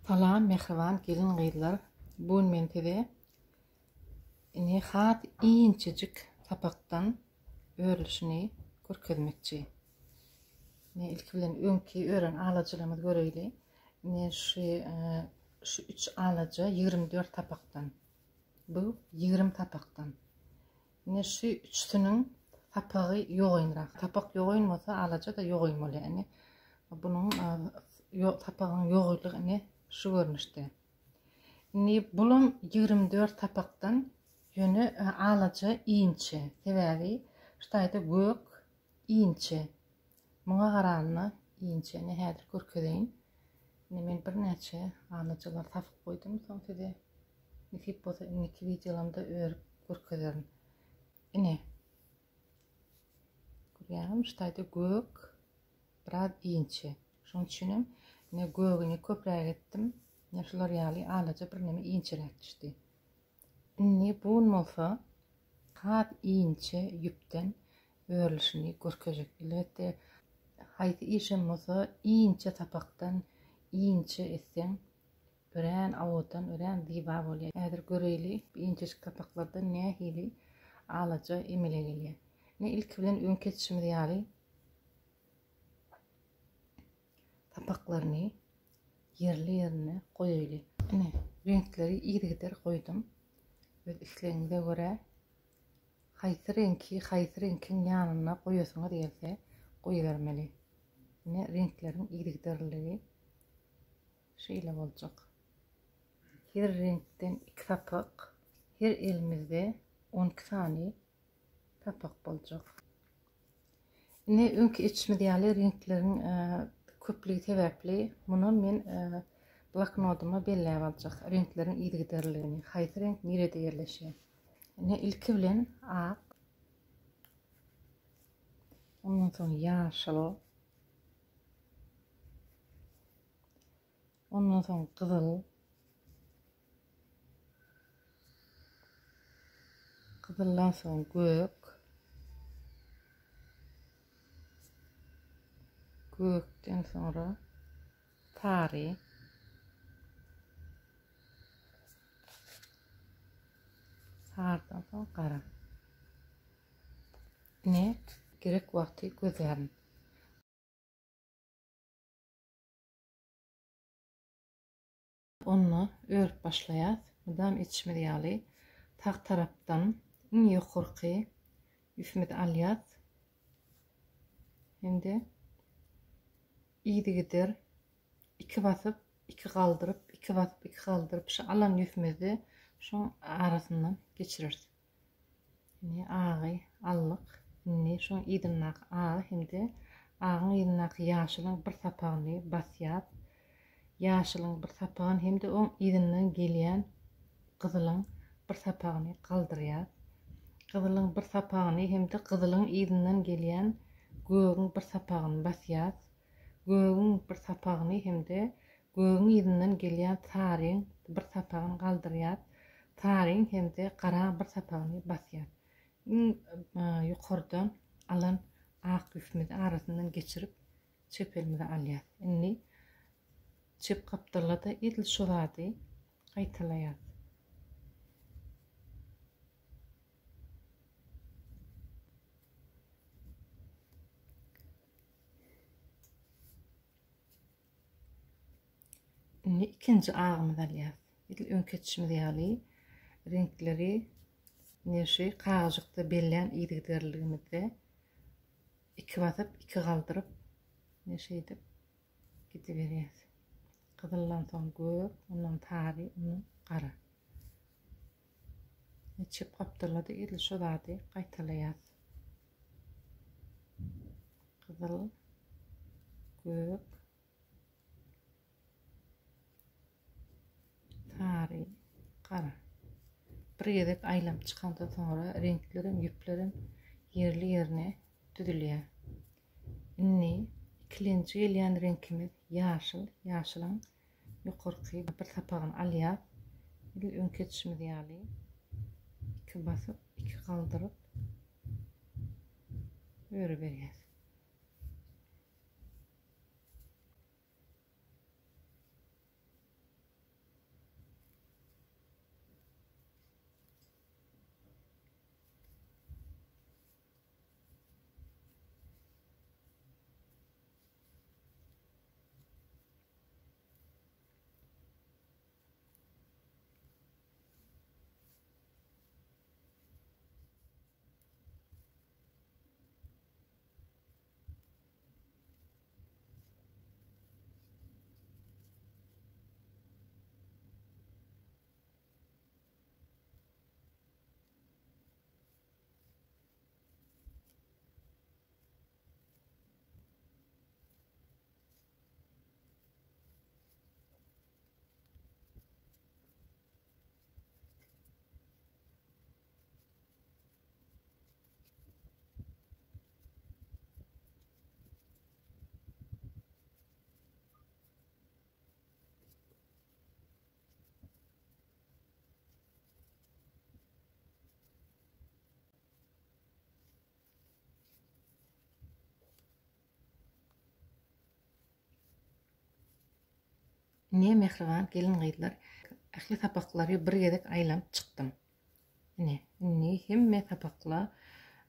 Salam, mehriban gelin gıydılar. Bugün men tede ini hat inçecik tapaktan örülüşünü görkezmekçi. Ne ilk bilen öňki ören alajylamy göreyli. Ne şu 3 alaja 24 tapaktan. Bu 20 tapaktan. Ne şu üçsünün tapagy ýogynyrak. Tapak ýogyňmasa alaja da ýogyňmaly. Yani bunun tapagyň ýoguylygyny şu görnüşde. Bulun 24 tapaktan yönü alaca inçe. Teväli ştaýda gök inçe. Muňa garanly inçe. Ne häzir görkedeýin. Men bir näçe alajalar tapyp goýdum. Soň tede niki bolsa niki videolarymda örüp görkederim. Ine. Görýärmi? Ştaýda gök biraz inçe. Şoň üçinem ne gögüni köpräk etdim. Şular ýaly alaja bir näme inçeräk düşdi. Inni bun bolsa hat inçe ýüpden örülüşini görkezek. Elbetde haýsy işem bolsa inçe tapaktan inçe etsen ören awdan ören diba bolýar. Häzir göreli inçeçik tapaklarda nähili alaja emele gelýär. Ne ilk bilen öňkeçişimiz ýaly tapaklarını yerli koyuyla. Ne renkleri irigider koydum. Ve işlerine göre haýsy renkin ýanyna koýasyňyz diýelse koýuvermeli. Ne renklerin irigiderligi şeýle boljak. Her renkden 2 tapak, her elimizde 12 tane tapak boljak. Ne öňki içimi diýäli renklerin köplüğü sebäpli bunu men bloknotuma belläp aljak. Renklerin irigiderligini, haýsy renk nerede ýerleşýär. Ne ilki bilen ak, ondan soň ýaşyl, ondan soň gyzyl, gyzyldan soň gök, gökden sonra tary, sardan soň gara. Ne gerek wagty gözlärin. Onu örüp başlaýar. Mudam içimi ýaly taq tarapdan ýokurky üfmedi alýar. Şimdi irigidir 2 basyp 2 galdyryp 2 basyp 2 galdyryp şu alan yüfmedi şu arasından geçirir. Ne agy allyk ne şu ýdynnak agy hemde agyň ýdynnak ýaşylyň bir tapagyny basýar. Ýaşylyň bir tapagyny hemde oň ýdynyň gelýän gyzylyň bir tapagyny galdyrýar. Gyzylyň bir tapagyny hemde gyzylyň ýdynyň gelýän gögüň bir tapagyny basýar. Gögüň bir tapagyny hemde gögüň ýdynyň gelýän taryň bir tapagyny galdyrýar. Taryň hemde gara bir tapagyny basýar. Ýokardan alan ak üfmedi arasyndan geçirip çepelmede alýar. Inni çep kapdyrlada edil şolady gaýtalaýar. Inni ikinji agymyz alýar. Edil öňkeçişimiz ýaly renkleri neşe kağıcıkta belleyen irigiderligimizde 2 basyp 2 galdyryp neşe edip gidiberýär. Gyzyldan soň gök, ondan tary, ondan gara. Çep kapdyrlady edil şolady gaýtalaýar. Gyzyl, gök, tary, gara. Bir ýerek aýlap çykandan soňra renklerim, ýüplerim yerli ýerine düzülýär. Inni ikinji gelýän renkimiz ýaşyl, ýaşylyň ýokurky bir tapagyny alýar. Bir öňkeçişimiz ýaly 2 basyp 2 galdyryp öreberýär. Ne mehriban gelin gıydılar. Ahli tapakları bir gedek aylanıp çıktım. Ne hemme tapakla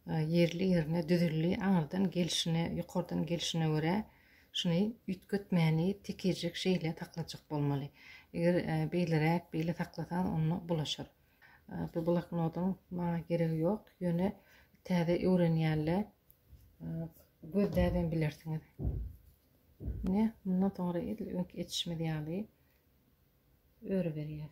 yerli yerine düdürlü ağırdan gelişine, yukarıdan gelişine göre şunu ütkötmeni tekecek şeyle taklacak bolmalı. Eğer beylerek beyle taklatan onu bulaşır. Bu bloknotun bana gereği yok. Yöne täze öğrenýärler gözlerden bilirsiniz. Ne? Bundan sonra yetişmedi ýaly öğreberýär.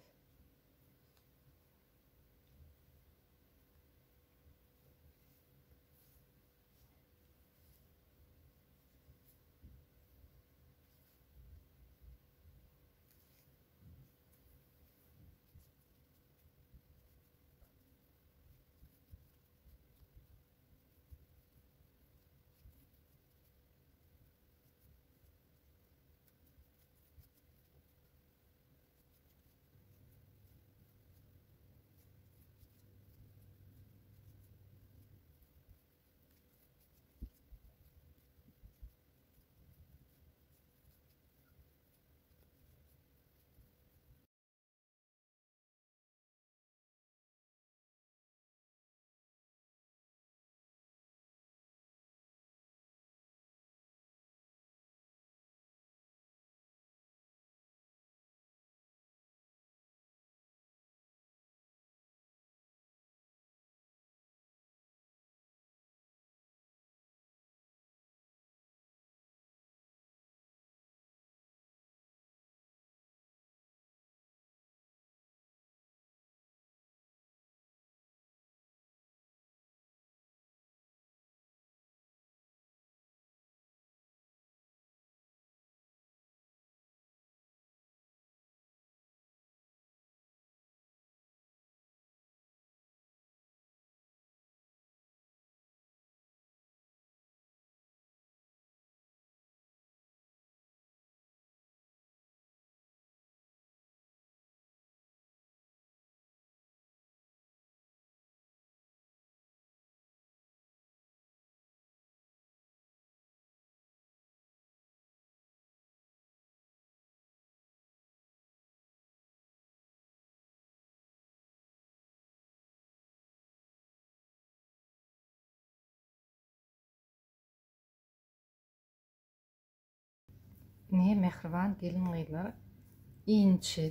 Ne mehriban gelin gıydılar.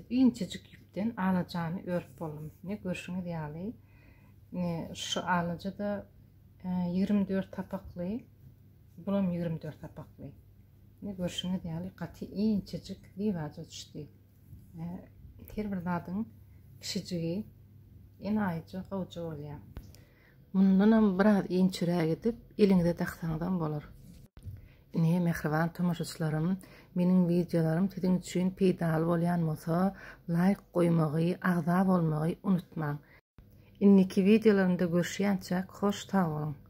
İncecik yüpten alacağını örüp boldum. Ne görüşünüz ýaly. Şu alıcı da 24 tapaklı. Bulam 24 tapaklı. Ne görüşünüz ýaly gaty incecik diýwaja düşdi. Her bir dadın kişicigi en aýjy gowja bolýar. Mundan biraz inçirä gidip eliňde taxtaňdan bolar. Ne mehriban tomaşaçylarym, meniň videolarym sizin üçin peýdaly bolýan bolsa, like goýmagy, agza bolmagy unutmaň. Inniki videolarymda görüşýänçä hoş sag bolun.